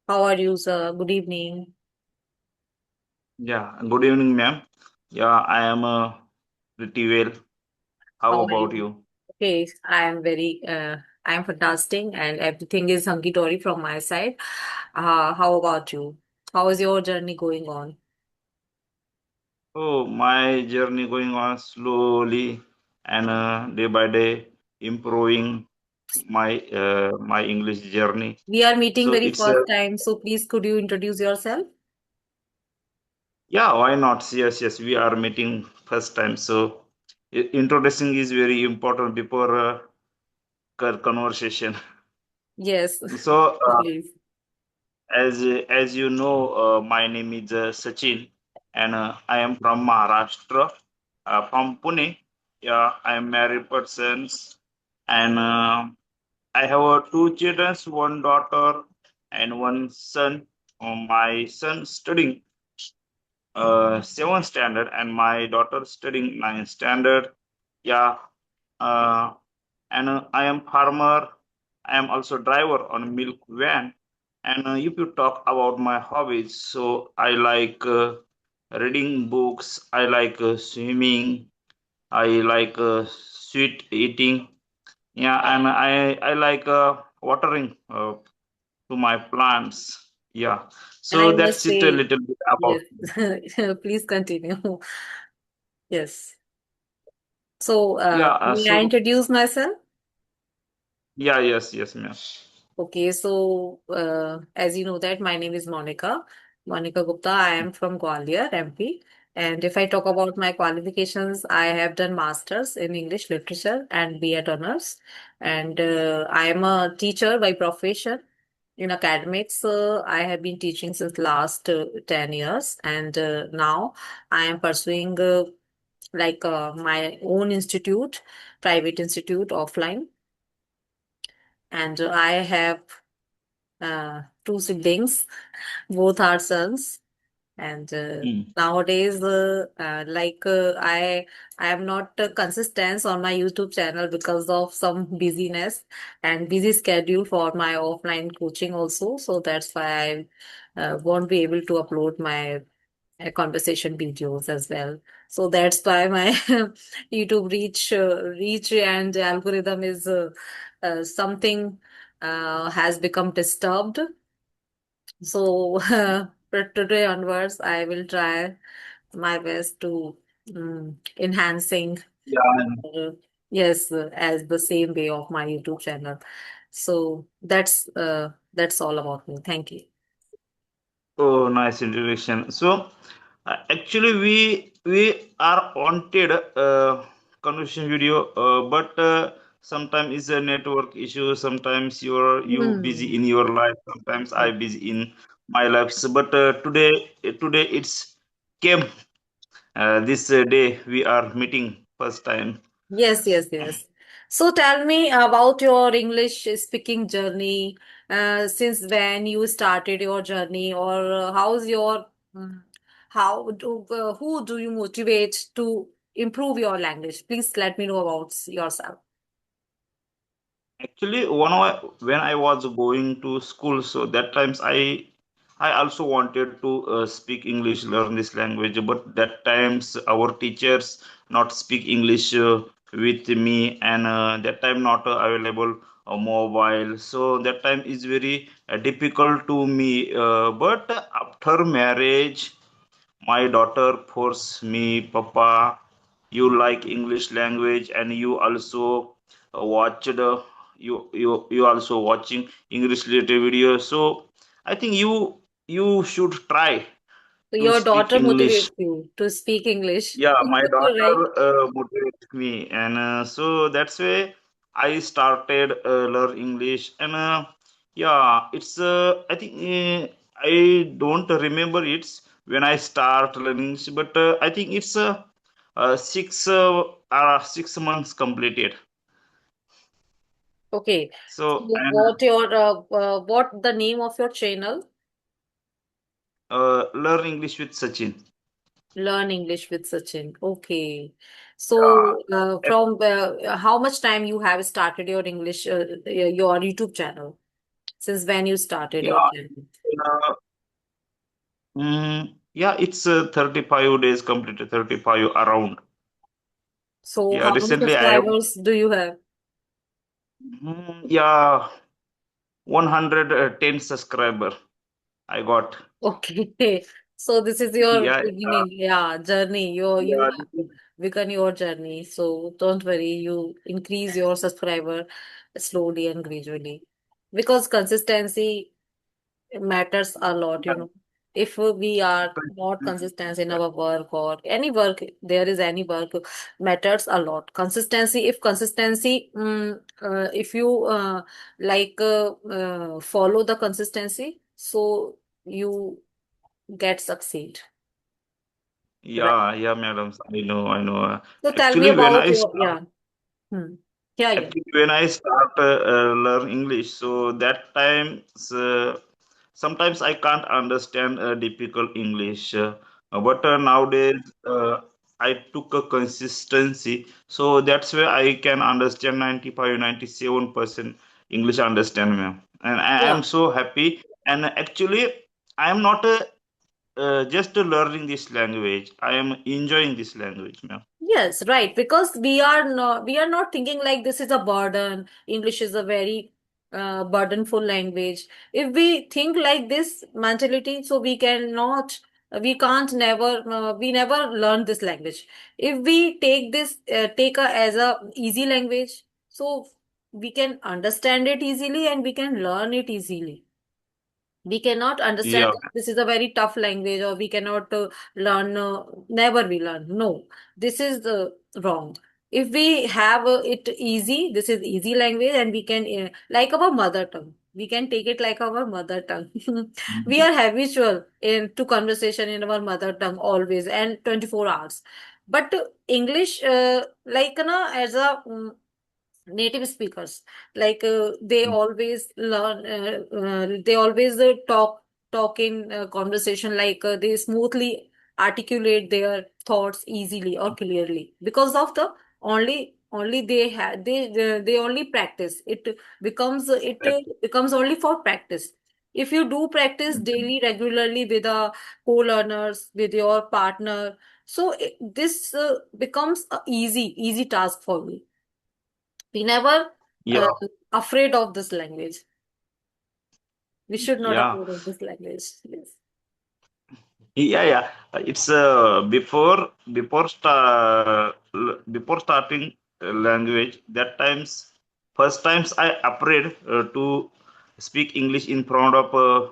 How are you, sir? Good evening. Yeah, good evening, ma'am. Yeah, I am pretty well. How How are about you? you? Okay, I am fantastic and everything is hunky-dory from my side. How about you? How is your journey going on? Oh, my journey going on slowly and day by day improving my English journey. We are meeting So very it's first time, so please could you introduce yourself? yeah, why not? Yes, yes, we are meeting first time. So introducing is very important before conversation. Yes, So please. as you know, my name is Sachin, and I am from Maharashtra, from Pune. Yeah, I am married person, and I have two children, one daughter and one son. My son studying seventh standard, and my daughter studying ninth standard. Yeah, uh, and I am farmer. I am also driver on milk van. And if you talk about my hobbies, so I like reading books. I like swimming. I like sweet eating. Yeah, and I like watering to my plants. Yeah, And I so must that's it a say, little bit about yes, me. please continue. Yes. So, Yeah, may I so introduce myself? yeah, yes, yes, ma'am. Okay, so as you know that my name is Monica, Monica Gupta. I am from Gwalior, MP. And if I talk about my qualifications, I have done masters in English literature and B.Ed honors. And I am a teacher by profession in academics. I have been teaching since last 10 years, and now I am pursuing my own institute, private institute offline. And I have two siblings, both are sons. And Mm. nowadays, I am not consistent on my YouTube channel because of some busyness and busy schedule for my offline coaching also. So that's why I won't be able to upload my conversation videos as well. So that's why my YouTube reach and algorithm is something has become disturbed. So but today onwards, I will try my best to enhancing Yeah, uh, yes as the same way of my YouTube channel. So that's all about me. Thank you. oh, nice introduction. So, actually, we are wanted conversation video, but sometimes it's a network issue. Sometimes you busy Hmm. in your life. Sometimes I busy in my life. So, but today it's came this day we are meeting first time. Yes, yes, yes. So tell me about your English speaking journey. Since when you started your journey, or how's your mm, who do you motivate to improve your language? Please let me know about yourself. Actually, when I was going to school, so that times I also wanted to speak English, learn this language, but that times our teachers not speak English with me, and that time not available mobile. So that time is very difficult to me. But after marriage, my daughter forced me, Papa, you like English language, and you also watched you also watching English related videos. So I think you should try So to your speak daughter English. motivates you to speak English, Yeah, my daughter right? motivates me, and so that's why I started learn English. And yeah, it's I think I don't remember it's when I start learning English, but I think it's 6 months completed. Okay. So So and what what the name of your channel? learn English with Sachin. Learn English with Sachin. Okay. So, Yeah. from how much time you have started your English, your YouTube channel? Since when you started your Yeah, journey? uh, yeah, it's 35 days completed, 35 around. So Yeah, how many recently I have, subscribers do you have? yeah, 110 subscriber I got. Okay. So this is your Yeah, beginning, yeah, journey. You yeah, have begun your journey. So don't worry, you increase your subscriber slowly and gradually. Because consistency matters a lot, you know. If we are not consistent in our work or any work, there is any work, matters a lot. Consistency, if consistency, if you follow the consistency, so you get succeed, right? yeah, madam. I know. So tell me Actually, when about I your, start yeah. Hmm. Yeah, yeah. Actually, when I start learn English, so that time sometimes I can't understand difficult English. But nowadays I took a consistency, so that's where I can understand 95, 97% English understand, ma'am. And I Yeah. am so happy. And actually, I am not just learning this language. I am enjoying this language, ma'am. Yes, right. Because we are not thinking like this is a burden. English is a very burdenful language. If we think like this mentality, so we can't never, we never learn this language. If we take this, as a easy language, so we can understand it easily and we can learn it easily. We cannot understand Yeah, that this is a very tough language, or we cannot learn, never we learn. No, this is wrong. If we have it easy, this is easy language, and we can, like our mother tongue, we can take it like our mother tongue. We ma'am. are habitual in to conversation in our mother tongue always and 24 hours. But English, like, as a native speakers, like, they always learn, they always talk in conversation, like, they smoothly articulate their thoughts easily or clearly, because of the only they have they only practice it. Becomes only for practice. If you do practice daily regularly with a co-learners, with your partner, so this becomes a easy task for you. We never Yeah, uh, afraid of this language. We should not yeah. afraid of this language. Yes. Yeah. It's before starting language. That times, first times I afraid to speak English in front of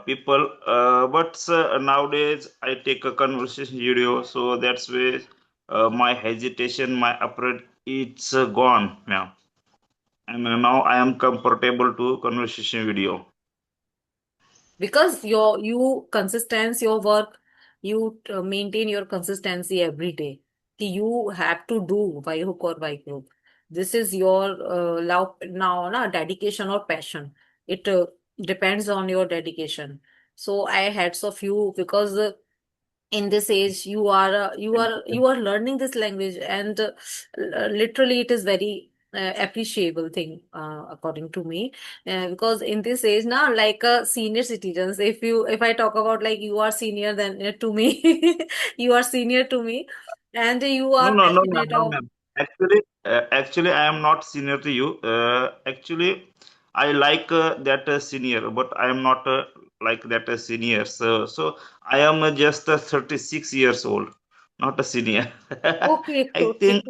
people. But nowadays I take a conversation video, so that's where my hesitation, my afraid, it's gone now. And now I am comfortable to conversation video. Because you consistency your work, you maintain your consistency every day. You have to do by hook or by crook. This is your love now, na dedication or passion. It depends on your dedication. So I hats of you, because in this age you are learning this language, and literally it is very appreciable thing, according to me, because in this age now, like, senior citizens, if I talk about, like, you are senior than to me, you are senior to me, and you No, are no, no, ma'am, passionate no, of. ma'am. Actually, I am not senior to you. Actually, I like that senior, but I am not like that senior. So I am just 36 years old, not a senior. Okay. I Okay. think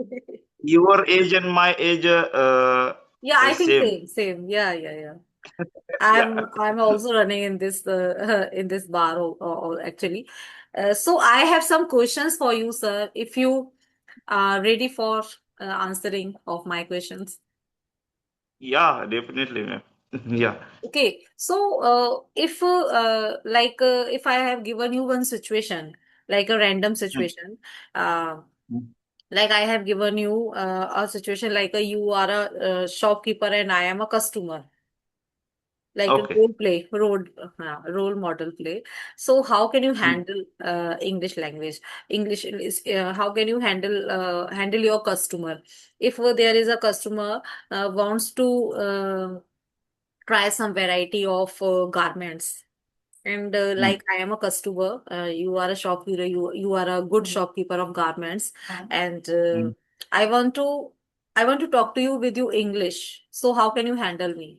your age and my age Yeah, I think same. same. Yeah, yeah, yeah. Yeah. I'm also running in this in this bar, actually. So I have some questions for you, sir. If you are ready for answering of my questions. Yeah, definitely, ma'am. Yeah. Okay. So if if I have given you one situation, like a random Mm, situation, uh, mm. like I have given you a situation, like, you are a shopkeeper and I am a customer, like a Okay. role model play. So how can you Mm. handle English language? English is, how can you handle your customer if there is a customer wants to try some variety of garments. And Mm, like I am a customer, you are a shopkeeper, you are a good shopkeeper of garments, and mm. I want to I want to talk to you with you English. So how can you handle me?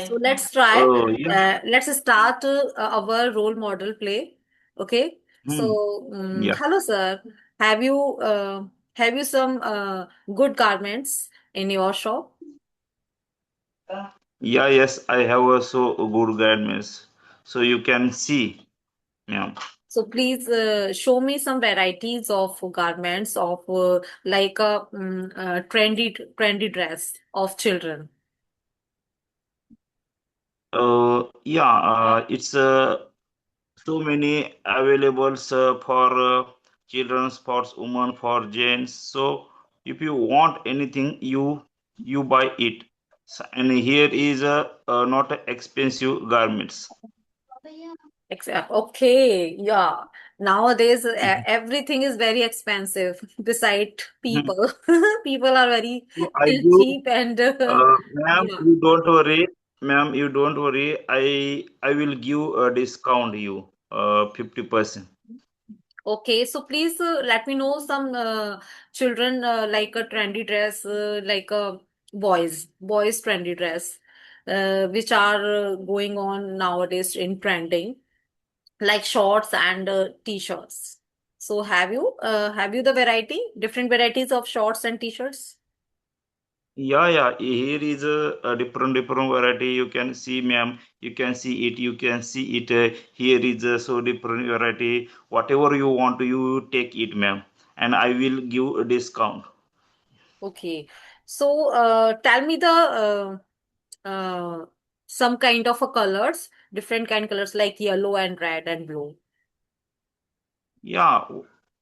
So let's try. Oh, yeah. Let's start our role model play. Okay. Hmm. So, Yeah. hello, sir. Have you have you some good garments in your shop? Yeah, yes, I have also good guidance. So you can see, ma'am. So please show me some varieties of garments of like a trendy dress of children. Yeah, it's so many available for children, sports, women, for gents. So if you want anything, you buy it. And here is not a expensive garments. Okay, yeah. Nowadays, everything is very expensive. Beside Mhm. people, people are very So I do, cheap and ma'am, yeah. you don't worry, ma'am, you don't worry. I will give a discount you 50%. Okay, so please let me know some children like a trendy dress, like a boys trendy dress, which are going on nowadays in trending, like shorts and t-shirts. So have you the different varieties of shorts and t-shirts? Yeah, yeah. Here is a different variety. You can see, ma'am. You can see it. You can see it. Here is a so different variety. Whatever you want, you take it, ma'am, and I will give a discount. Okay. So tell me the some kind of a colors, different kind colors like yellow and red and blue. Yeah,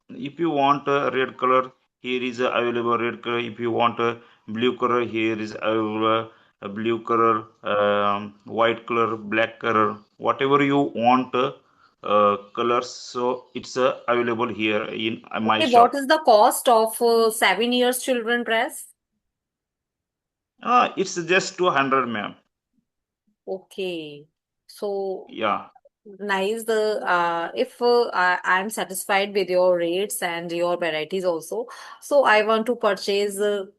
if you want a red color, here is a available red color. If you want a blue color, here is available a blue color, white color, black color, whatever you want colors. So it's available here in my Okay, what shop. is the cost of 7 years children dress? It's just 200, ma'am. Okay. So Yeah. nice. The if I'm satisfied with your rates and your varieties also, so I want to purchase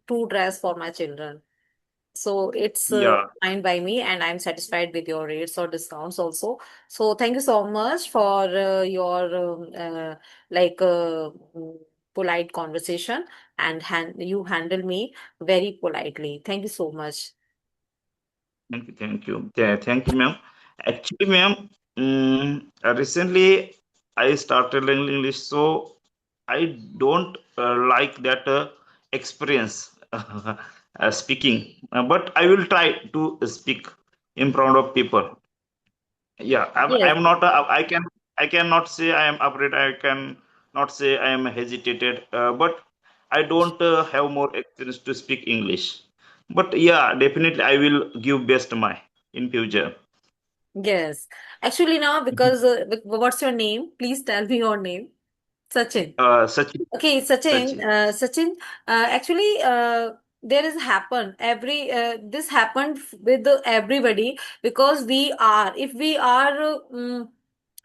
two dress for my children. So it's Yeah. fine by me, and I'm satisfied with your rates or discounts also. So thank you so much for your like polite conversation, and you handle me very politely. Thank you so much. Thank you. Thank you. Thank you, ma'am. Actually, ma'am, recently I started learning English, so I don't like that experience speaking, but I will try to speak in front of people. Yeah, Yes. I'm not. I cannot say I am afraid. I can not say I am hesitated. But I don't have more experience to speak English. But yeah, definitely I will give best my in future. Yes. Actually, now because what's your name? Please tell me your name. Sachin. Such Okay, such. Sachin, actually, there is happen every this happened with everybody because if we are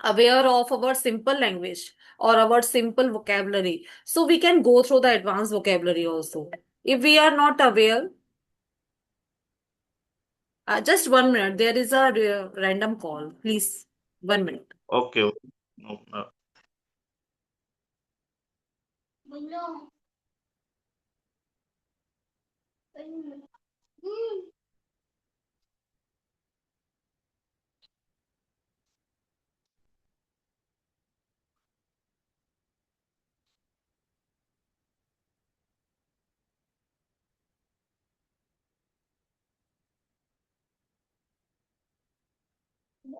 aware of our simple language or our simple vocabulary, so we can go through the advanced vocabulary also. If we are not aware, just 1 minute, there is a random call. Please, 1 minute. Okay. Okay.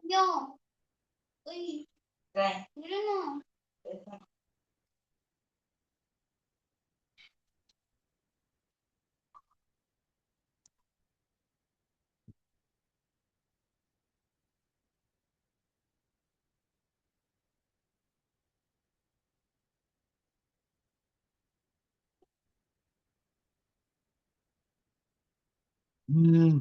No, Hmm.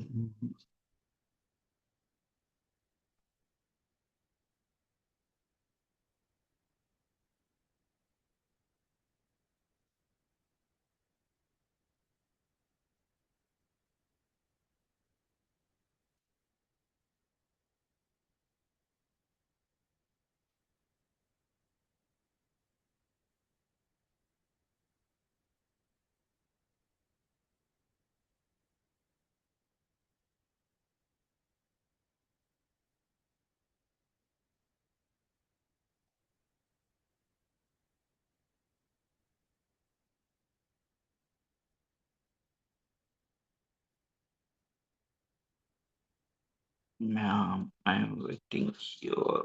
Ma'am, I'm waiting here.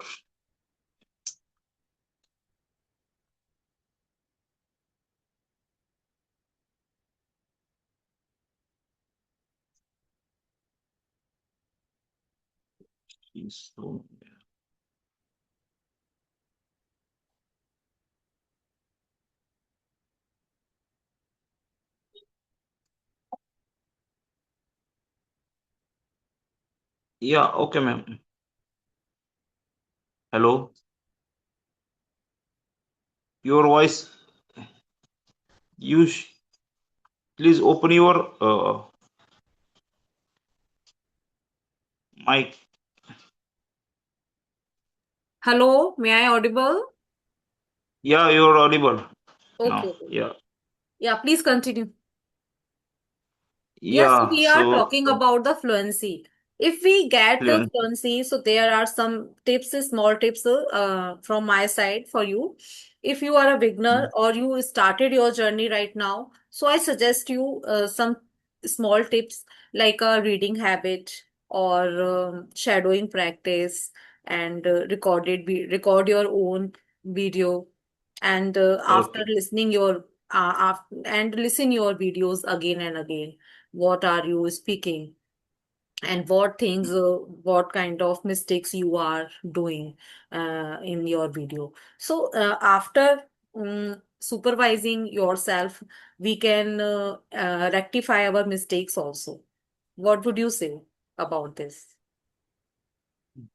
She's so. Yeah, okay, ma'am. Hello. Your voice. You please open your mic. Hello, may I audible? Yeah, you're audible Okay, now. okay. Yeah, Yeah, please continue. Yes, yeah. we are So talking about the fluency. If we get the fluent. fluency, so there are some tips, small tips from my side for you. If you are a beginner or you started your journey right now, so I suggest you some small tips like a reading habit or shadowing practice and record your own video and after Okay. listening and listen your videos again and again, what are you speaking and what kind of mistakes you are doing in your video. So after supervising yourself, we can rectify our mistakes also. What would you say about this?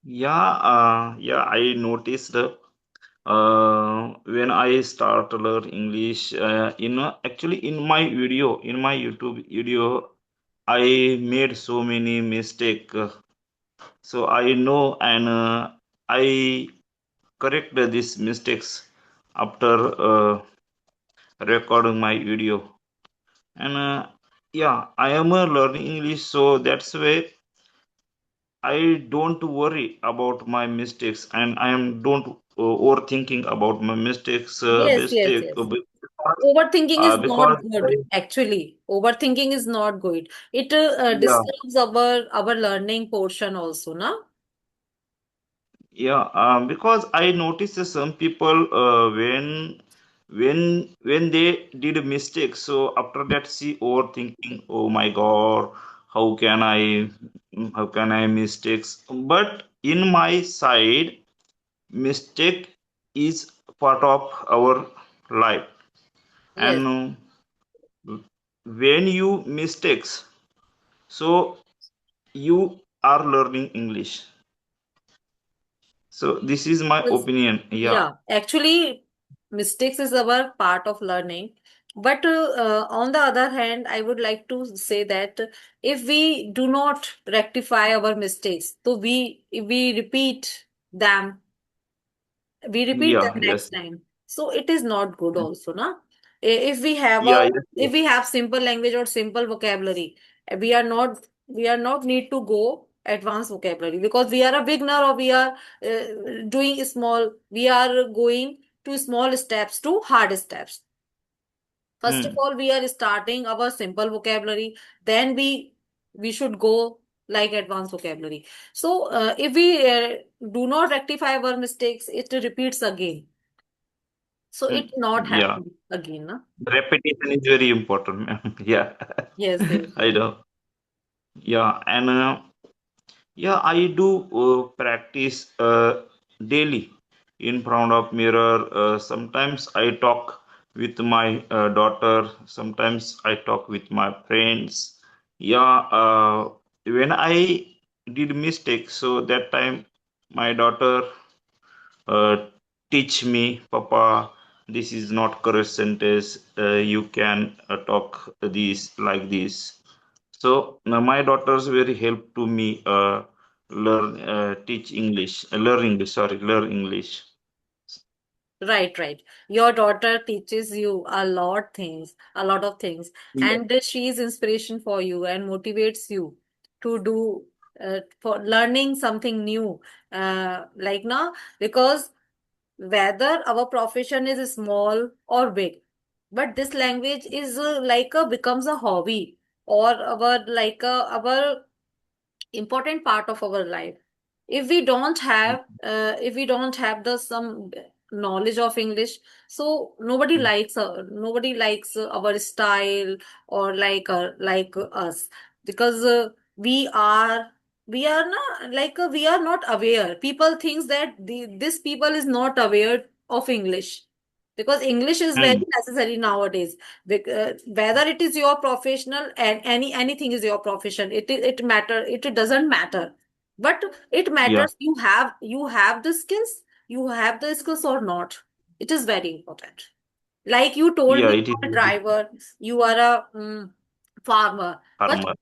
Yeah, yeah. I noticed when I start to learn English. Actually, in my YouTube video, I made so many mistake. So I know, and I correct these mistakes after recording my video. And yeah, I am learning English, so that's why I don't worry about my mistakes, and I am don't overthinking about my mistakes. Yes, yes, yes. Overthinking is not Because good, actually. Overthinking is not good. It yeah, disturbs our learning portion also, na? yeah, because I noticed that some people when they did a mistake, so after that see overthinking. Oh my God, how can I how can I mistakes? But in my side, mistake is part of our life, Yes. and when you mistakes, so you are learning English. So this is my Yes. opinion. Yeah. Yeah, actually, mistakes is our part of learning. But on the other hand, I would like to say that if we do not rectify our mistakes, so we repeat them, we repeat them Yeah, next yes. time. So it is not good also, na? If we have Yeah, yes, yes. simple language or simple vocabulary, we are not need to go advanced vocabulary because we are a beginner or we are doing small, we are going to small steps to hard steps. First of Hmm. all, we are starting our simple vocabulary, then we should go like advanced vocabulary. So if we do not rectify our mistakes, it repeats again. So Hmm. it not Yeah. happen again, na? Repetition is very important, ma'am. Yeah. Yes, yes, I yes. know. Yeah, and yeah, I do practice daily in front of mirror. Sometimes I talk with my daughter. Sometimes I talk with my friends. Yeah, when I did mistake, so that time my daughter uh, teach me, Papa, this is not correct sentence. You can talk this like this. So my daughters very help to me teach English, learn English. Sorry, learn English. Right, right. Your daughter teaches you a lot of things, Yeah. and she is inspiration for you and motivates you to do for learning something new. Like now, because whether our profession is small or big, but this language is like a becomes a hobby or our like our important part of our life. If we don't have the some knowledge of English, so nobody likes our style or like us, because we are not like we are not aware. People thinks that this people is not aware of English, because English is very Mm. necessary nowadays. Whether it is your professional and anything is your profession, it matter, it doesn't matter, but it Yeah, matters you have the skills or not. It is very important. Like you told yeah, me, it is you are a driver, you are a farmer, but farmer.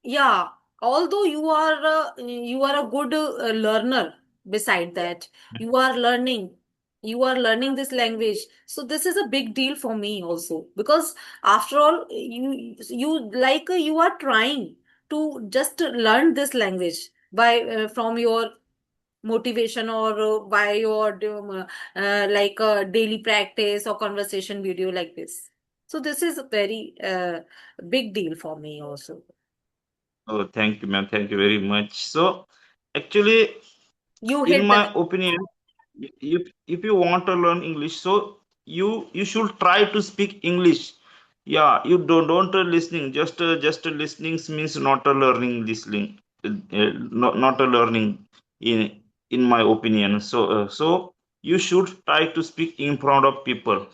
yeah, although you are a good learner. Beside that, you are learning, you are learning this language. So this is a big deal for me also, because after all, you like you are trying to just learn this language by from your motivation or by your like daily practice or conversation video like this. So this is a very big deal for me also. Oh, thank you, ma'am. Thank you very much. So, actually, You in hit the my nail. opinion, if you want to learn English, so you should try to speak English. Yeah, you don't listening. Just listening means not a learning listening. Not a learning in my opinion. So you should try to speak in front of people.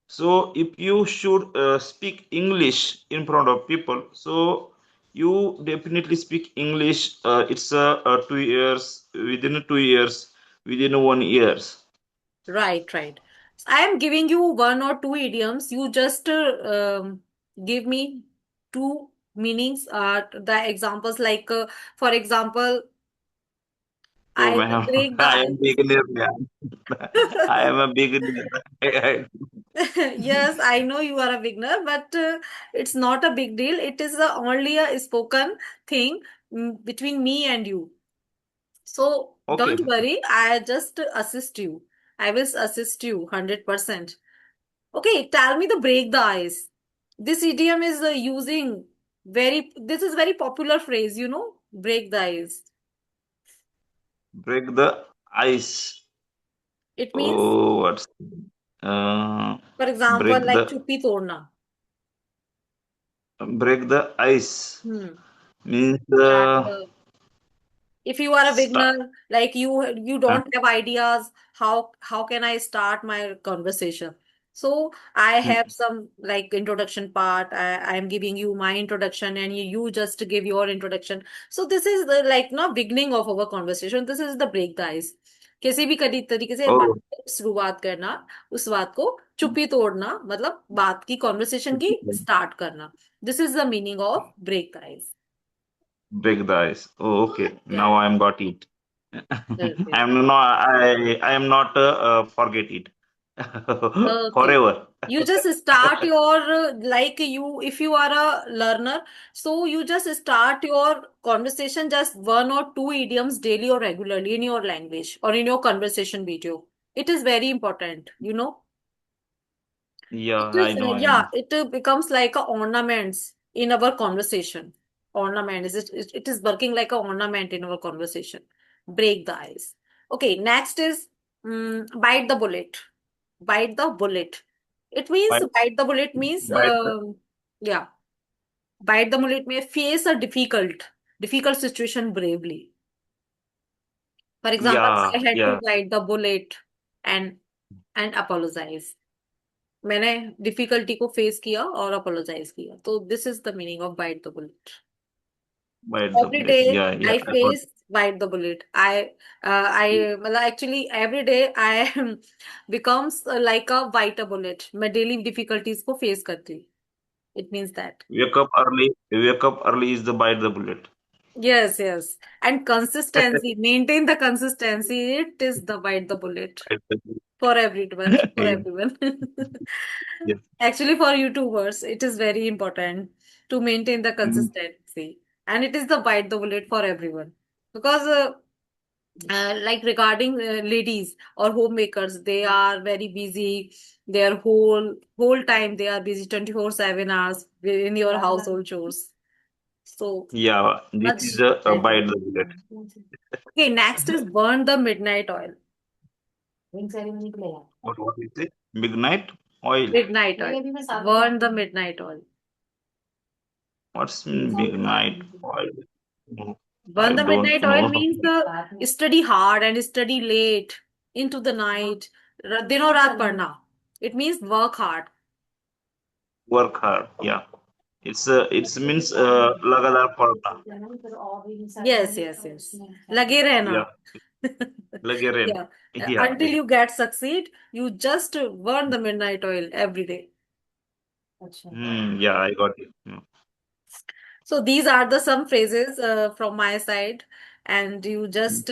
So if you should speak English in front of people, so you definitely speak English. It's 2 years, within 2 years, within 1 years. Right, right. I am giving you one or two idioms. You just give me two meanings. The examples, like, for example, Oh I ma'am, break the I am ice. beginner, ma'am. I am a beginner. Yes, I know you are a beginner, but it's not a big deal. It is only a spoken thing between me and you. So Okay, don't worry, I just assist you. I will assist you 100%. Okay, tell me the break the ice. This idiom is this is very popular phrase, break the ice. break the ice. It means, Oh, what's uh, for example, break like the chuppi todna. break the ice Hmm. means That if you are a start. beginner, like you don't have ideas, how can I start my conversation? So I have some like introduction part. I am giving you my introduction, and you just give your introduction. So this is the like ना beginning of our conversation. This is the break the ice. किसी भी तरीके से बात Oh, शुरुआत करना, उस बात को चुप्पी तोड़ना, मतलब बात की कॉन्वर्सेशन की स्टार्ट करना. This is the meaning of break the ice. break the ice. Oh, okay. या Now I am got it. Okay I am not forget it Okay. forever. You just start your like you if you are a learner, so you just start your conversation just one or two idioms daily or regularly in your language or in your conversation video. It is very important. Yeah, It is I know, I yeah, know. it becomes like a ornaments in our conversation. Ornament it is working like a ornament in our conversation. Break the ice. Okay, next is bite the bullet. Bite the bullet. It means By bite the bullet means by the, yeah, bite the bullet may face a difficult situation bravely. For example, yeah, I had yeah. to bite the bullet and apologize. मैंने difficulty को face किया और apologise किया, तो this is the meaning of bite the bullet. Bite the Every bullet. day Yeah, yeah. I I got face bite the bullet. मतलब actually every day I becomes like a bite a bullet. मैं daily difficulties को face करती हूँ. It means that. wake up early. Wake up early is the bite the bullet. Yes, yes. And consistency, maintain the consistency. It is the bite the bullet Bite the bullet. for everyone, for everyone. Yes. Actually, for YouTubers, it is very important to maintain the Mhm. consistency. And it is the bite the bullet for everyone. Because like regarding ladies or homemakers, they are very busy. Their whole time they are busy 24/7 hours in your household chores. So Yeah, this much is a better. bite the bullet. Okay, next is burn the midnight oil. What is it? Midnight oil. Midnight oil. Burn the midnight oil. What's midnight oil? No, I Burn the don't midnight oil know. means study hard and study late into the night. दिनों रात पढ़ना. It means work hard. Work hard. Yeah. It's means लगातार पढ़ना. Yes, yes, yes. लगे रहना. Yeah, लगे रहना. Yeah. Yeah, Until yeah. you get succeed, you just burn the midnight oil every day. Yeah, I got it. So these are the some phrases from my side, and you just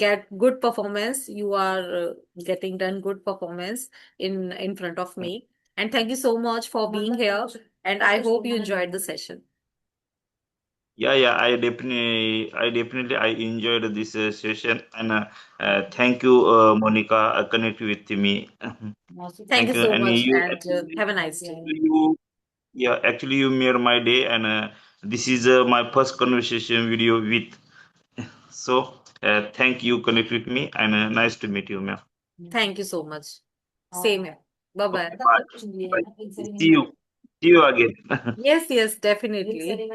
get good performance. You are getting done good performance in front of me. And thank you so much for being here. And I hope you enjoyed the session. Yeah, yeah. I enjoyed this session, and thank you, Monica, connect with me. Thank Thank you you, so and much, you and actually, have a nice day. you, yeah, actually, you made my day, and this is my first conversation video with. So, thank you, connect with me, and nice to meet you, ma'am. Thank you so much. Same here. Bye bye. Okay, bye. Bye. See you again. Yes, yes, definitely.